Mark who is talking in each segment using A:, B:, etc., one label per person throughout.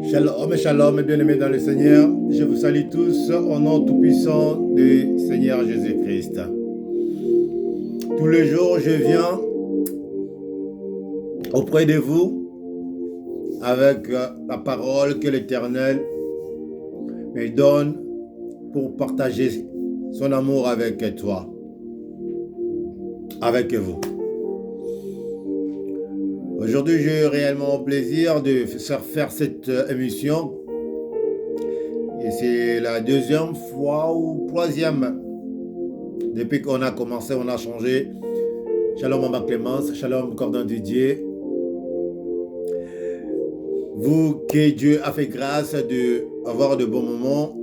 A: Shalom, shalom, bien-aimés dans le Seigneur. Je vous salue tous au nom tout-puissant du Seigneur Jésus-Christ. Tous les jours, je viens auprès de vous avec la parole que l'Éternel me donne pour partager son amour avec toi, avec vous. Aujourd'hui, j'ai réellement plaisir de faire cette émission. Et c'est la deuxième fois ou troisième. Depuis qu'on a commencé, on a changé. Shalom Maman Clémence, shalom Cordon Didier. Vous que Dieu a fait grâce d'avoir de bons moments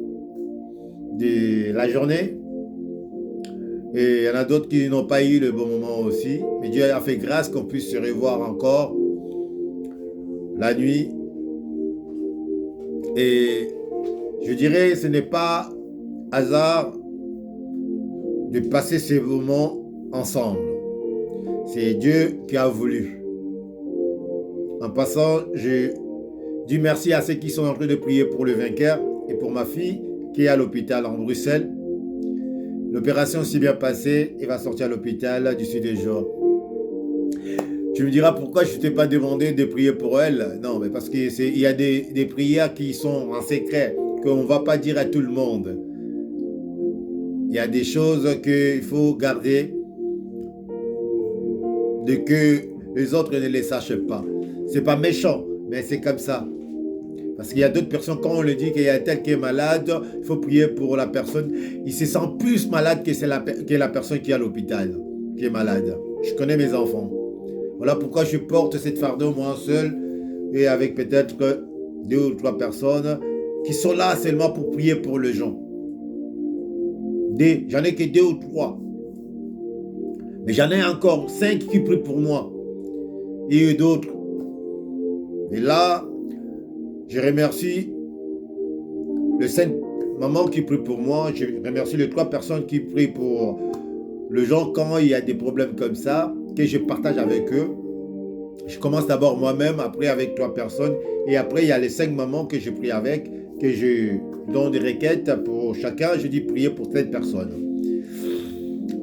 A: de la journée. Et il y en a d'autres qui n'ont pas eu le bon moment aussi. Mais Dieu a fait grâce qu'on puisse se revoir encore la nuit. Et je dirais, ce n'est pas hasard de passer ces moments ensemble. C'est Dieu qui a voulu. En passant, je dis merci à ceux qui sont en train de prier pour le vainqueur et pour ma fille qui est à l'hôpital en Bruxelles. L'opération s'est bien passée et va sortir à l'hôpital d'ici 2 jours. Tu me diras pourquoi je ne t'ai pas demandé de prier pour elle. Non, mais parce qu'il y a des prières qui sont en secret, qu'on ne va pas dire à tout le monde. Il y a des choses qu'il faut garder, de que les autres ne les sachent pas. C'est pas méchant, mais c'est comme ça. Parce qu'il y a d'autres personnes, quand on le dit qu'il y a tel qui est malade, il faut prier pour la personne. Il se sent plus malade que la personne qui est à l'hôpital, qui est malade. Je connais mes enfants. Voilà pourquoi je porte cette fardeau moi seul et avec peut-être 2 ou 3 personnes qui sont là seulement pour prier pour les gens. J'en ai que 2 ou 3. Mais j'en ai encore 5 qui prient pour moi. Et d'autres. Et là, je remercie les 5 mamans qui prient pour moi. Je remercie les 3 personnes qui prient pour les gens quand il y a des problèmes comme ça, que je partage avec eux. Je commence d'abord moi-même, après avec 3 personnes. Et après, il y a les 5 mamans que je prie avec, que je donne des requêtes pour chacun. Je dis prier pour cette personne.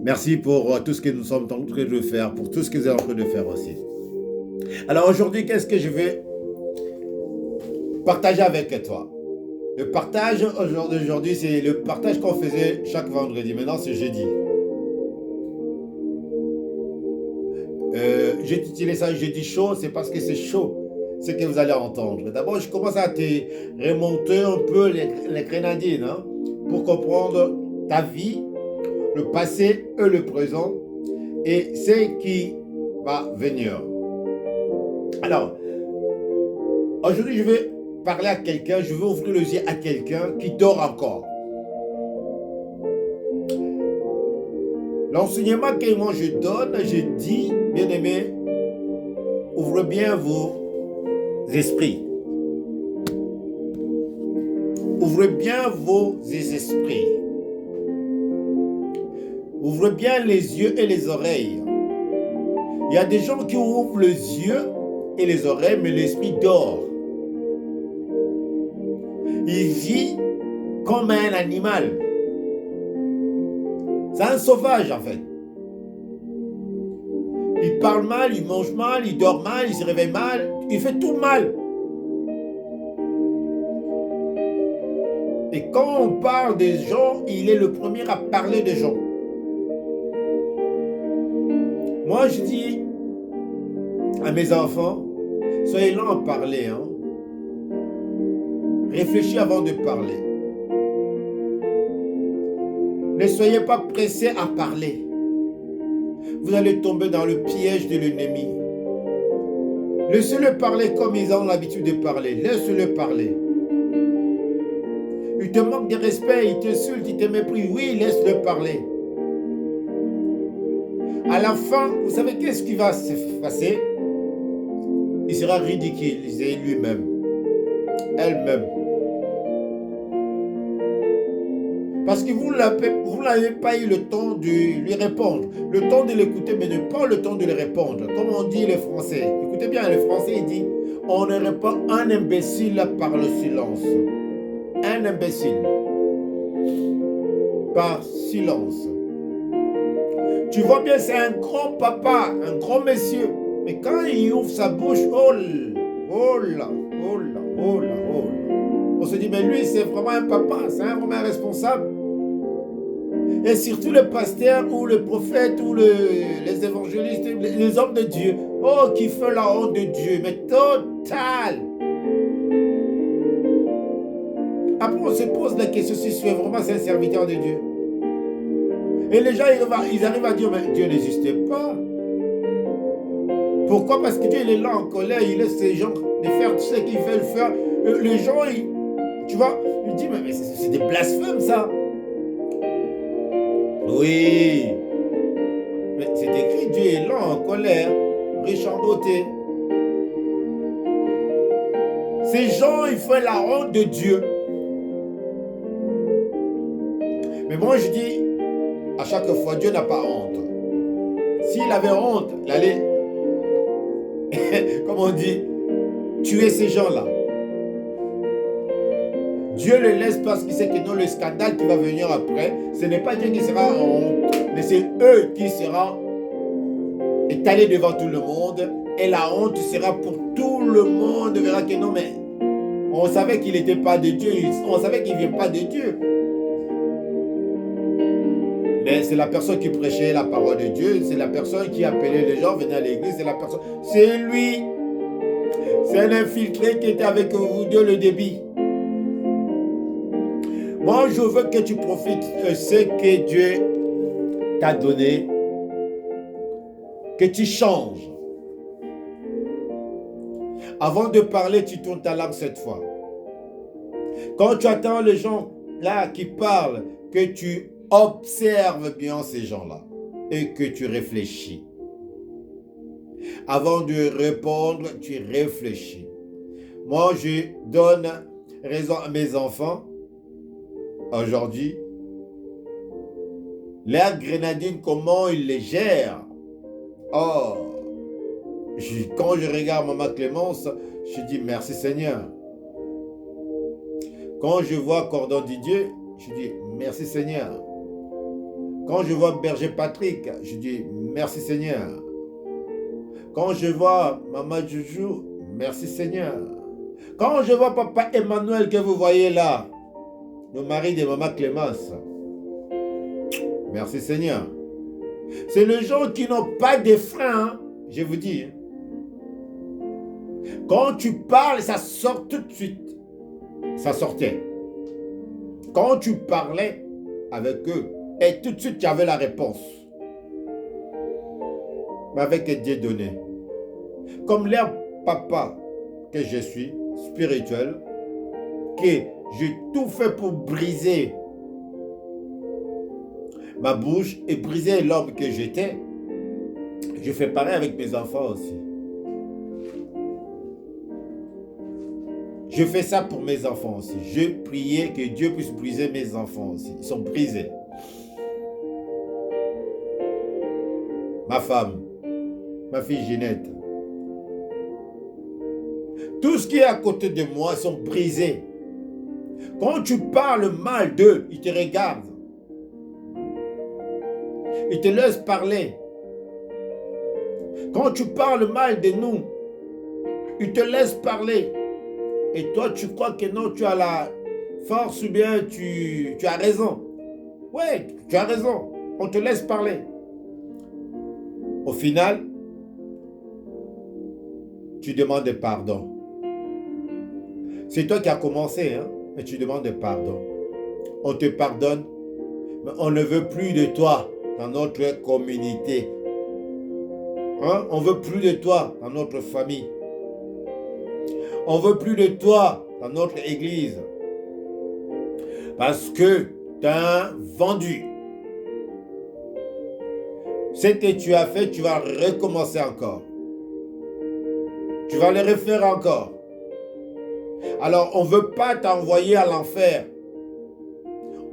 A: Merci pour tout ce que nous sommes en train de faire, pour tout ce que vous êtes en train de faire aussi. Alors aujourd'hui, qu'est-ce que je vais partager avec toi? Le partage aujourd'hui, c'est le partage qu'on faisait chaque vendredi. Maintenant, c'est jeudi. J'ai titulé ça jeudi chaud, c'est parce que c'est chaud, ce que vous allez entendre. D'abord, je commence à te remonter un peu les grenadines, hein, pour comprendre ta vie, le passé et le présent, et ce qui va venir. Alors, aujourd'hui, je vais parler à quelqu'un, je vais ouvrir les yeux à quelqu'un qui dort encore. L'enseignement que moi je donne, je dis, bien aimé, ouvrez bien vos esprits. Ouvrez bien vos esprits. Ouvrez bien les yeux et les oreilles. Il y a des gens qui ouvrent les yeux et les oreilles, mais l'esprit dort. Il vit comme un animal. C'est un sauvage en fait. Il parle mal, il mange mal, il dort mal, il se réveille mal, il fait tout mal. Et quand on parle des gens, il est le premier à parler des gens. Moi je dis à mes enfants, soyez lents à parler. Hein. Réfléchis avant de parler. Ne soyez pas pressés à parler. Vous allez tomber dans le piège de l'ennemi. Laissez-le parler comme ils ont l'habitude de parler. Laissez-le parler. Il te manque de respect, il t'insulte, il te méprise. Oui, laisse-le parler. À la fin, vous savez qu'est-ce qui va se passer? Il sera ridiculisé lui-même. Elle-même. Parce que vous n'avez pas eu le temps de lui répondre. Le temps de l'écouter, mais pas le temps de lui répondre. Comme on dit les Français. Écoutez bien, le Français, il dit, On ne répond un imbécile par le silence. Un imbécile. Par silence. Tu vois bien, c'est un grand papa, un grand monsieur. Mais quand il ouvre sa bouche, oh là, on se dit, mais lui, c'est vraiment un papa, c'est vraiment un responsable. Et surtout le pasteur ou le prophète ou les évangélistes, les hommes de Dieu, oh, qui font la honte de Dieu, mais total. Après, on se pose la question si c'est vraiment un serviteur de Dieu. Et les gens, ils arrivent à dire, mais Dieu n'existe pas. Pourquoi? Parce que Dieu, il est là en colère, il laisse ces gens de faire tout ce qu'ils veulent faire. Les gens, tu vois, ils disent, mais c'est des blasphèmes, ça. Oui. Mais c'est écrit, Dieu est lent en colère, riche en beauté. Ces gens, ils font la honte de Dieu. Mais moi, je dis, à chaque fois, Dieu n'a pas honte. S'il avait honte, il allait, comme on dit, tuer ces gens-là. Dieu le laisse parce qu'il sait que dans le scandale qui va venir après, ce n'est pas Dieu qui sera en honte, mais c'est eux qui seront étalés devant tout le monde. Et la honte sera pour tout le monde. On verra que non, mais on savait qu'il n'était pas de Dieu. On savait qu'il ne vient pas de Dieu. Mais c'est la personne qui prêchait la parole de Dieu. C'est la personne qui appelait les gens, venait à l'église. C'est la personne. C'est lui. C'est un infiltré qui était avec vous dès le début. Moi, je veux que tu profites de ce que Dieu t'a donné. Que tu changes. Avant de parler, tu tournes ta langue cette fois. Quand tu attends les gens là qui parlent, que tu observes bien ces gens-là et que tu réfléchis. Avant de répondre, tu réfléchis. Moi, je donne raison à mes enfants. Aujourd'hui, l'air grenadine, comment ils les gèrent. Oh, quand je regarde Maman Clémence, je dis merci Seigneur. Quand je vois Cordon Didier, je dis merci Seigneur. Quand je vois Berger Patrick, je dis merci Seigneur. Quand je vois Maman Joujou, merci Seigneur. Quand je vois Papa Emmanuel que vous voyez là, le mari de Maman Clémence, merci Seigneur. C'est les gens qui n'ont pas de frein, hein, je vous dis. Quand tu parles, ça sort tout de suite. Ça sortait. Quand tu parlais avec eux, et tout de suite tu avais la réponse. Mais avec Dieu donné. Comme l'air papa que je suis, spirituel, que j'ai tout fait pour briser ma bouche et briser l'homme que j'étais, je fais pareil avec mes enfants aussi. Je fais ça pour mes enfants aussi. Je priais que Dieu puisse briser mes enfants aussi. Ils sont brisés. Ma femme, ma fille Ginette. Tout ce qui est à côté de moi, ils sont brisés. Quand tu parles mal d'eux, ils te regardent. Ils te laissent parler. Quand tu parles mal de nous, ils te laissent parler. Et toi, tu crois que non, tu as la force ou bien tu as raison. Ouais, tu as raison. On te laisse parler. Au final, tu demandes pardon. C'est toi qui as commencé, hein, mais tu demandes pardon. On te pardonne, mais on ne veut plus de toi dans notre communauté. Hein? On ne veut plus de toi dans notre famille. On ne veut plus de toi dans notre église. Parce que tu as vendu. Ce que tu as fait, tu vas recommencer encore. Tu vas le refaire encore. Alors, on ne veut pas t'envoyer à l'enfer.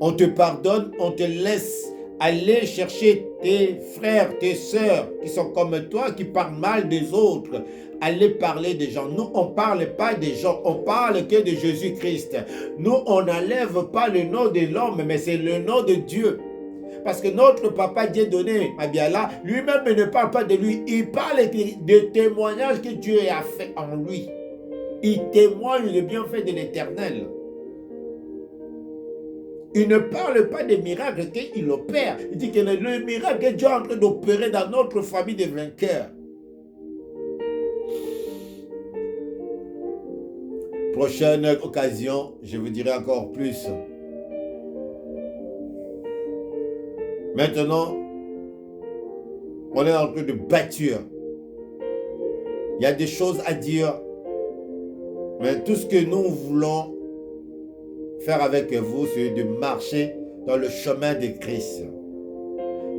A: On te pardonne, on te laisse aller chercher tes frères, tes sœurs qui sont comme toi, qui parlent mal des autres. aller parler des gens. Nous, on ne parle pas des gens, on parle que de Jésus-Christ. Nous, on n'enlève pas le nom de l'homme, mais c'est le nom de Dieu. Parce que notre papa Dieu donné, Mabiala, lui-même ne parle pas de lui. Il parle des témoignages que Dieu a fait en lui. Il témoigne le bienfait de l'Éternel. Il ne parle pas des miracles qu'il opère. Il dit que le miracle que Dieu est en train d'opérer dans notre famille de vainqueurs. Prochaine occasion, je vous dirai encore plus. Maintenant, on est en train de bâtir. Il y a des choses à dire. Mais tout ce que nous voulons faire avec vous, c'est de marcher dans le chemin de Christ.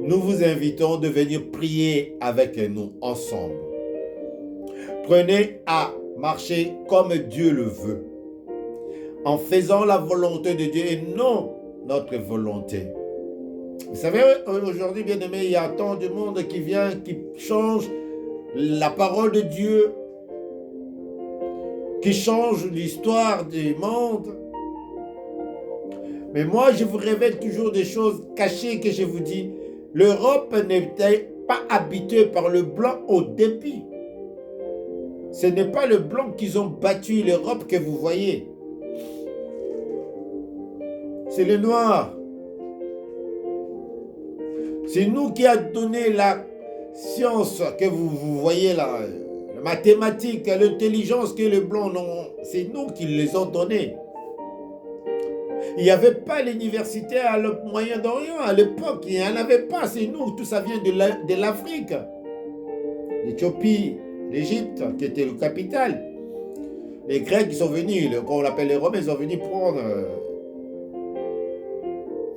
A: Nous vous invitons de venir prier avec nous ensemble. Prenez à marcher comme Dieu le veut, en faisant la volonté de Dieu et non notre volonté. Vous savez, aujourd'hui, bien aimé, il y a tant de monde qui vient, qui change la parole de Dieu, qui change l'histoire du monde. Mais moi, je vous révèle toujours des choses cachées que je vous dis. L'Europe n'était pas habitée par le blanc au début. Ce n'est pas le blanc qu'ils ont battu l'Europe que vous voyez. C'est le noir. C'est nous qui a donné la science que vous voyez là, la mathématique, l'intelligence que les blancs ont. C'est nous qui les ont donnés. Il n'y avait pas l'université à le Moyen-Orient à l'époque. Il n'y en avait pas. C'est nous. Tout ça vient de l'Afrique. L'Éthiopie, l'Égypte, qui était le capital. Les Grecs qui sont venus, qu'on appelle les Romains, ils sont venus prendre.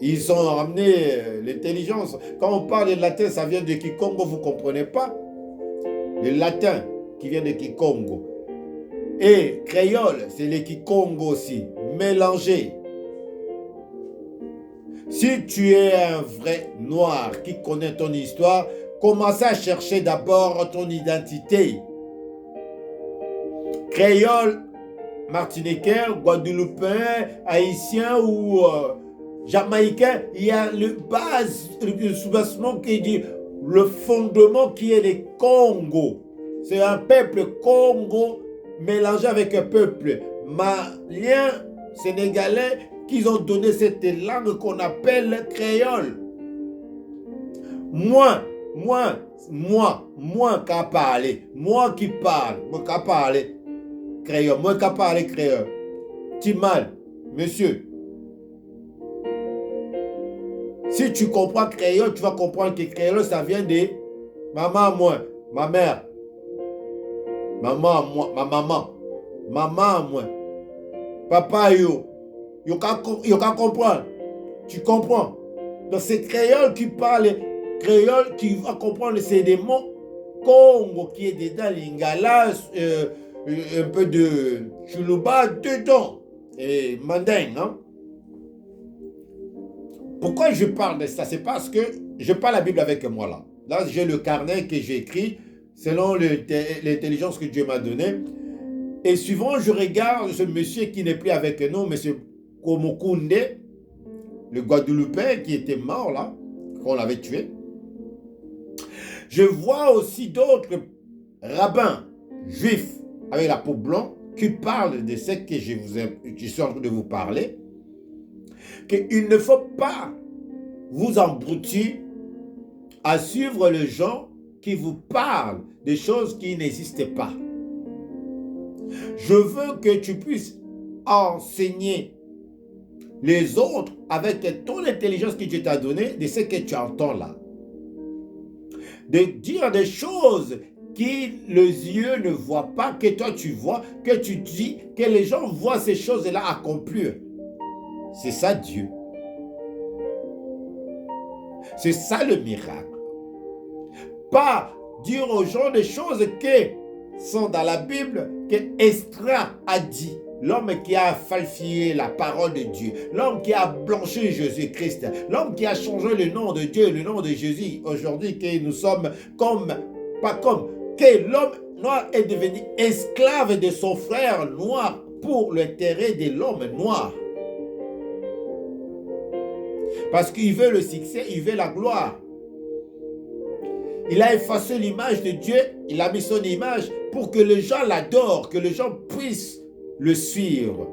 A: Ils ont ramené l'intelligence. Quand on parle de latin, ça vient de Kikongo, vous ne comprenez pas? Le latin qui vient de Kikongo. Et créole, c'est le Kikongo aussi, mélangé. Si tu es un vrai noir qui connaît ton histoire, commence à chercher d'abord ton identité. Créole, martiniquais, guadeloupéen, haïtien ou jamaïcain, il y a le soubassement qui dit le fondement qui est le Congo. C'est un peuple Congo mélangé avec un peuple malien, sénégalais, qu'ils ont donné cette langue qu'on appelle créole. Moi qui parle, moi qui parle créole, moi qui parle créole. Timal, monsieur. Si tu comprends créole, tu vas comprendre que créole, ça vient de maman, moi, ma mère. Maman, moi, ma maman. Maman, moi. Papa, yo. Yo qu'à comprendre. Tu comprends? Donc c'est créole qui parle, créole qui va comprendre, c'est des mots Congo qui est dedans, lingala, un peu de chuluba dedans, et mandingue, hein? Pourquoi je parle de ça? C'est parce que je parle la Bible avec moi là. Là, j'ai le carnet que j'ai écrit selon l'intelligence que Dieu m'a donnée. Et souvent, je regarde ce monsieur qui n'est plus avec nous, monsieur Komokunde, le Guadeloupéen qui était mort là, qu'on l'avait tué. Je vois aussi d'autres rabbins juifs avec la peau blanche qui parlent de ce que je suis en train de vous parler. Qu'il ne faut pas vous embroutir à suivre les gens qui vous parlent des choses qui n'existent pas. Je veux que tu puisses enseigner les autres avec ton intelligence que Dieu t'a donnée, de ce que tu entends là. De dire des choses que les yeux ne voient pas, que toi tu vois, que tu dis, que les gens voient ces choses-là accomplir. C'est ça Dieu. C'est ça le miracle. Pas dire aux gens des choses qui sont dans la Bible, que Esdras a dit. L'homme qui a falsifié la parole de Dieu, l'homme qui a blanchi Jésus-Christ, l'homme qui a changé le nom de Dieu, le nom de Jésus. Aujourd'hui, que nous sommes comme, pas comme, que l'homme noir est devenu esclave de son frère noir pour l'intérêt de l'homme noir. Parce qu'il veut le succès, il veut la gloire. Il a effacé l'image de Dieu, il a mis son image pour que les gens l'adorent, que les gens puissent le suivre.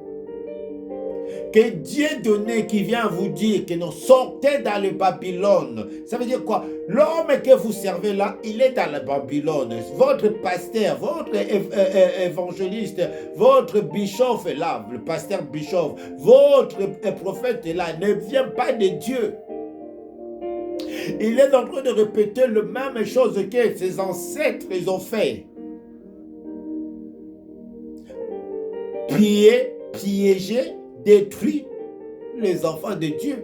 A: Que Dieu donné qui vient vous dire que nous sortez dans le Babylone. Ça veut dire quoi? L'homme que vous servez là, il est dans le Babylone. Votre pasteur, votre évangéliste, votre bishop est là, le pasteur bishop, votre prophète est là, ne vient pas de Dieu. Il est en train de répéter la même chose que ses ancêtres ils ont fait. Piéger, détruire les enfants de Dieu.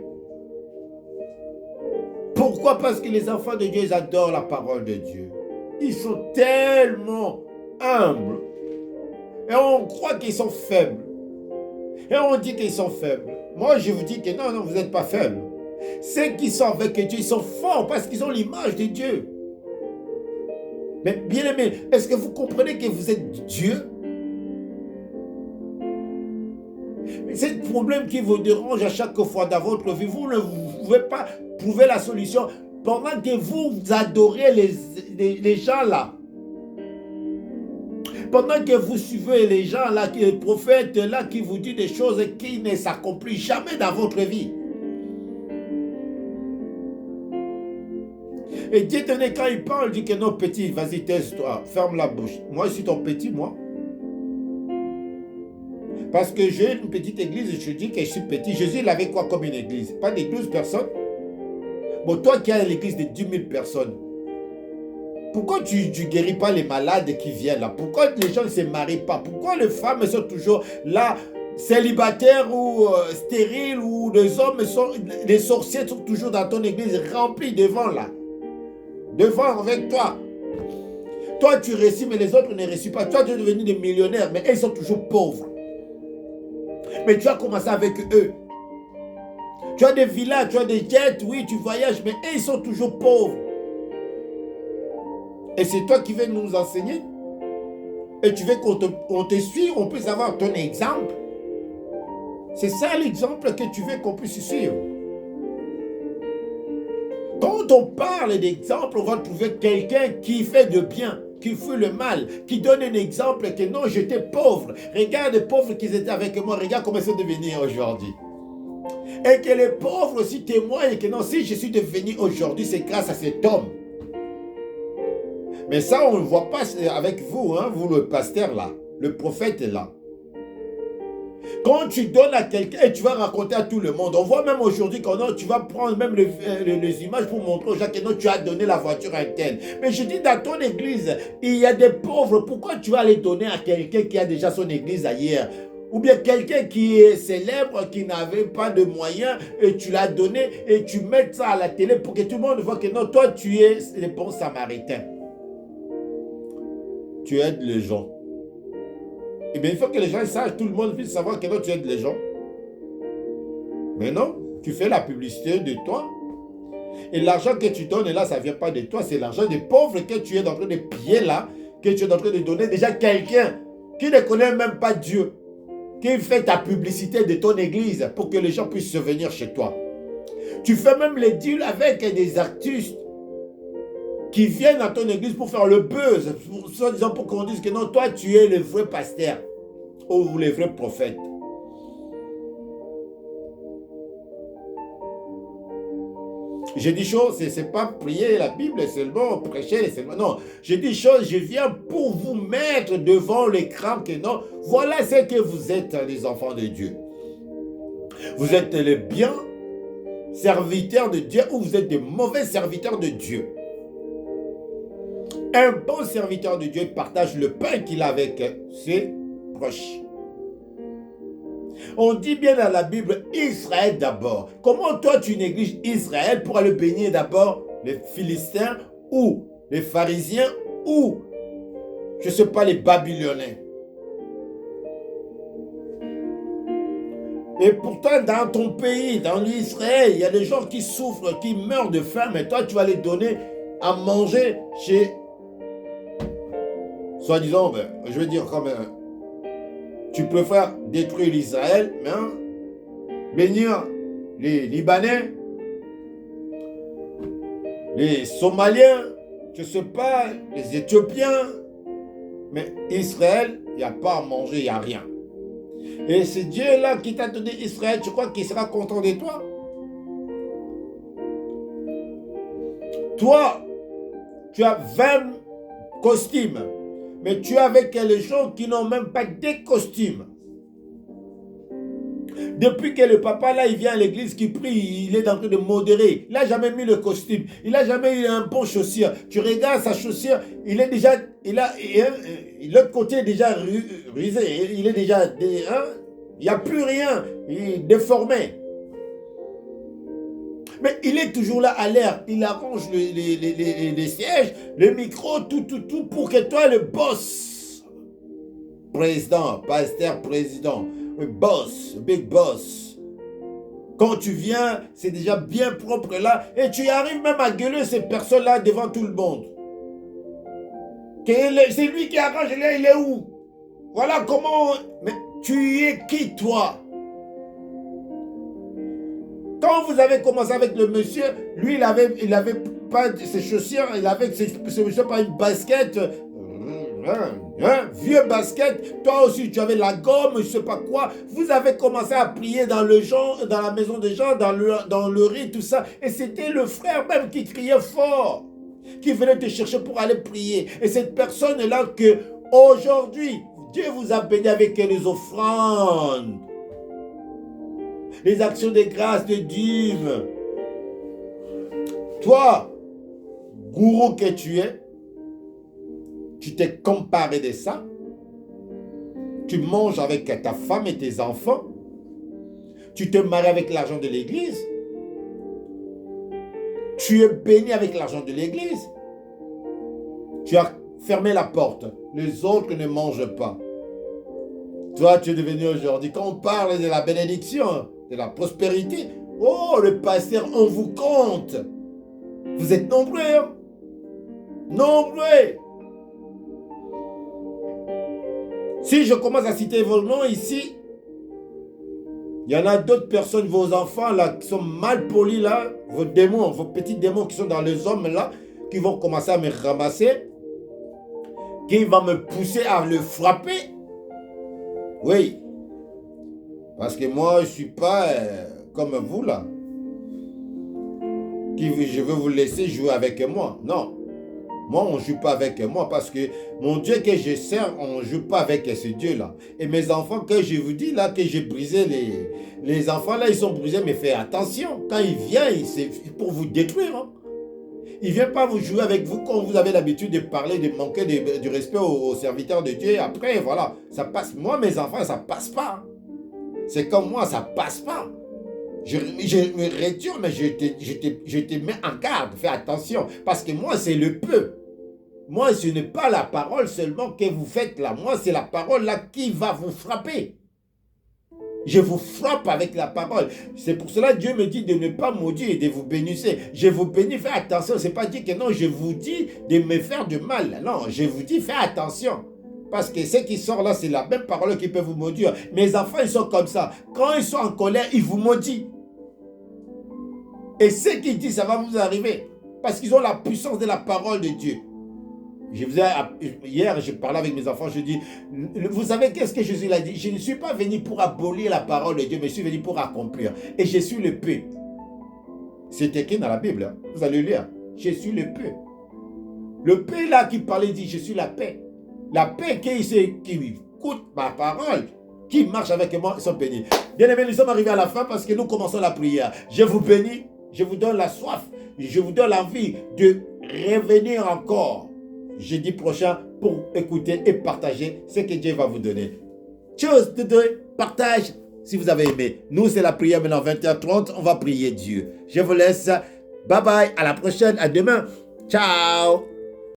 A: Pourquoi? Parce que les enfants de Dieu, ils adorent la parole de Dieu. Ils sont tellement humbles. Et on croit qu'ils sont faibles. Et on dit qu'ils sont faibles. Moi, je vous dis que non, vous n'êtes pas faibles. Ceux qui sont avec Dieu, ils sont forts parce qu'ils ont l'image de Dieu. Mais bien aimé, est-ce que vous comprenez que vous êtes Dieu? Mais c'est le problème qui vous dérange à chaque fois dans votre vie. Vous ne pouvez pas trouver la solution pendant que vous adorez les gens là. Pendant que vous suivez les gens là, les prophètes là qui vous disent des choses qui ne s'accomplissent jamais dans votre vie. Et Dieu tenait quand il parle, il dit que non petit, vas-y taise-toi, ferme la bouche. Moi je suis ton petit, moi. Parce que j'ai une petite église, je dis que je suis petit. Jésus, il avait quoi comme une église? Pas de 12 personnes. Bon, toi qui as l'église de 10 000 personnes, pourquoi tu ne guéris pas les malades qui viennent là? Pourquoi les gens ne se marient pas? Pourquoi les femmes sont toujours là, célibataires ou stériles, ou les hommes les sorciers sont toujours dans ton église remplis devant là? Devant avec toi. Toi tu réussis, mais les autres ne réussissent pas. Toi tu es devenu des millionnaires, mais ils sont toujours pauvres. Mais tu as commencé avec eux. Tu as des villas, tu as des jets, oui, tu voyages, mais ils sont toujours pauvres. Et c'est toi qui veux nous enseigner. Et tu veux qu'on te suive, on puisse avoir ton exemple. C'est ça l'exemple que tu veux qu'on puisse suivre. Quand on parle d'exemple, on va trouver quelqu'un qui fait de bien, qui fait le mal, qui donne un exemple que non, j'étais pauvre. Regarde les pauvres qui étaient avec moi, regarde comment ils sont devenus aujourd'hui. Et que les pauvres aussi témoignent que non, si je suis devenu aujourd'hui, c'est grâce à cet homme. Mais ça, on ne le voit pas avec vous, hein, vous le pasteur là, le prophète est là. Quand tu donnes à quelqu'un et tu vas raconter à tout le monde, on voit même aujourd'hui que non, tu vas prendre même les images pour montrer aux gens que non, tu as donné la voiture à un tel. Mais je dis, dans ton église, il y a des pauvres, pourquoi tu vas les donner à quelqu'un qui a déjà son église ailleurs? Ou bien quelqu'un qui est célèbre, qui n'avait pas de moyens, et tu l'as donné, et tu mets ça à la télé pour que tout le monde voit que non, toi tu es le bon samaritain. Tu aides les gens. Eh bien, il faut que les gens sachent, tout le monde puisse savoir que non, tu aides les gens. Mais non, tu fais la publicité de toi. Et l'argent que tu donnes là, ça ne vient pas de toi, c'est l'argent des pauvres que tu es en train de piller là, que tu es en train de donner déjà quelqu'un qui ne connaît même pas Dieu, qui fait ta publicité de ton église pour que les gens puissent venir chez toi. Tu fais même les deals avec des artistes qui viennent dans ton église pour faire le buzz, soi-disant pour qu'on dise que non, toi tu es le vrai pasteur ou le vrai prophète. J'ai dit choses, c'est pas prier la Bible seulement, prêcher seulement, non. J'ai dit choses, je viens pour vous mettre devant l'écran que non, voilà ce que vous êtes les enfants de Dieu. Vous êtes les bien serviteurs de Dieu ou vous êtes des mauvais serviteurs de Dieu. Un bon serviteur de Dieu partage le pain qu'il a avec ses proches. On dit bien dans la Bible, Israël d'abord. Comment toi tu négliges Israël pour aller bénir d'abord les Philistins ou les pharisiens ou, je ne sais pas, les Babyloniens? Et pourtant, dans ton pays, dans l'Israël, il y a des gens qui souffrent, qui meurent de faim, mais toi tu vas les donner à manger chez soi-disant, je veux dire, comme tu préfères détruire l'Israël, mais bénir les Libanais, les Somaliens, je ne sais pas, les Éthiopiens, mais Israël, il n'y a pas à manger, il n'y a rien. Et c'est Dieu-là qui t'a donné Israël, tu crois qu'il sera content de toi? Toi, tu as 20 costumes, mais tu es avec les gens qui n'ont même pas des costumes. Depuis que le papa là, il vient à l'église, qui prie, il est en train de modérer. Il n'a jamais mis le costume. Il n'a jamais eu un bon chaussure. Tu regardes sa chaussure, il est déjà, l'autre côté est déjà rusé. Il est déjà, il n'y a plus rien. Il est déformé. Mais il est toujours là à l'air. Il arrange les sièges, le micro, tout pour que toi, le boss, président, pasteur, président, le boss, le big boss. Quand tu viens, c'est déjà bien propre là. Et tu arrives même à gueuler ces personnes-là devant tout le monde. C'est lui qui arrange, il est où? Voilà comment... Mais tu es qui, toi? Quand vous avez commencé avec le monsieur, lui, il avait pas ses chaussures, il avait ses chaussures, pas une basket, vieux basket. Toi aussi, tu avais la gomme, je sais pas quoi. Vous avez commencé à prier dans la maison des gens, dans le riz, tout ça. Et c'était le frère même qui criait fort, qui venait te chercher pour aller prier. Et cette personne-là que aujourd'hui, Dieu vous a béni avec les offrandes, les actions de grâce, de dîmes. Toi, gourou que tu es, tu t'es comparé de ça. Tu manges avec ta femme et tes enfants. Tu te maries avec l'argent de l'église. Tu es béni avec l'argent de l'église. Tu as fermé la porte. Les autres ne mangent pas. Toi, tu es devenu aujourd'hui, quand on parle de la bénédiction, de la prospérité, oh, le pasteur, on vous compte. Vous êtes nombreux, hein? Nombreux. Si je commence à citer vos noms ici, il y en a d'autres personnes, vos enfants là, qui sont mal polis là, vos démons, vos petits démons qui sont dans les hommes là, qui vont commencer à me ramasser, qui vont me pousser à le frapper. Oui. Parce que moi, je ne suis pas comme vous là. Je veux vous laisser jouer avec moi. Non. Moi, on ne joue pas avec moi parce que mon Dieu que je sers, on ne joue pas avec ce Dieu-là. Et mes enfants, que je vous dis là, que j'ai brisé les enfants là, ils sont brisés, mais faites attention. Quand il vient, c'est pour vous détruire. Hein. Il ne vient pas vous jouer avec vous quand vous avez l'habitude de parler, de manquer du respect aux serviteurs de Dieu. Après, voilà, ça passe. Moi, mes enfants, ça ne passe pas. C'est comme moi, ça ne passe pas. Je me retire, mais je te mets en garde. Fais attention. Parce que moi, c'est le peu. Moi, ce n'est pas la parole seulement que vous faites là. Moi, c'est la parole là qui va vous frapper. Je vous frappe avec la parole. C'est pour cela que Dieu me dit de ne pas maudire et de vous bénir. Je vous bénis, faites attention. Ce n'est pas dire que non, je vous dis de me faire du mal. Non, je vous dis, faites attention. Parce que ce qui sort là, c'est la même parole qui peut vous maudire. Mes enfants, ils sont comme ça. Quand ils sont en colère, ils vous maudissent. Et ce qu'ils disent, ça va vous arriver. Parce qu'ils ont la puissance de la parole de Dieu. Hier, je parlais avec mes enfants, je dis, vous savez qu'est-ce que Jésus a dit? Je ne suis pas venu pour abolir la parole de Dieu, mais je suis venu pour accomplir. Et je suis le paix. C'est écrit dans la Bible, hein. Vous allez lire. Je suis le paix. Le paix là qui parlait dit, je suis la paix. La paix qui écoute ma parole, qui marche avec moi, ils sont bénis. Bien aimés, nous sommes arrivés à la fin parce que nous commençons la prière. Je vous bénis, je vous donne la soif, je vous donne l'envie de revenir encore jeudi prochain pour écouter et partager ce que Dieu va vous donner. Chose de deux, partage si vous avez aimé. Nous, c'est la prière maintenant 20h30, on va prier Dieu. Je vous laisse. Bye bye, à la prochaine, à demain. Ciao.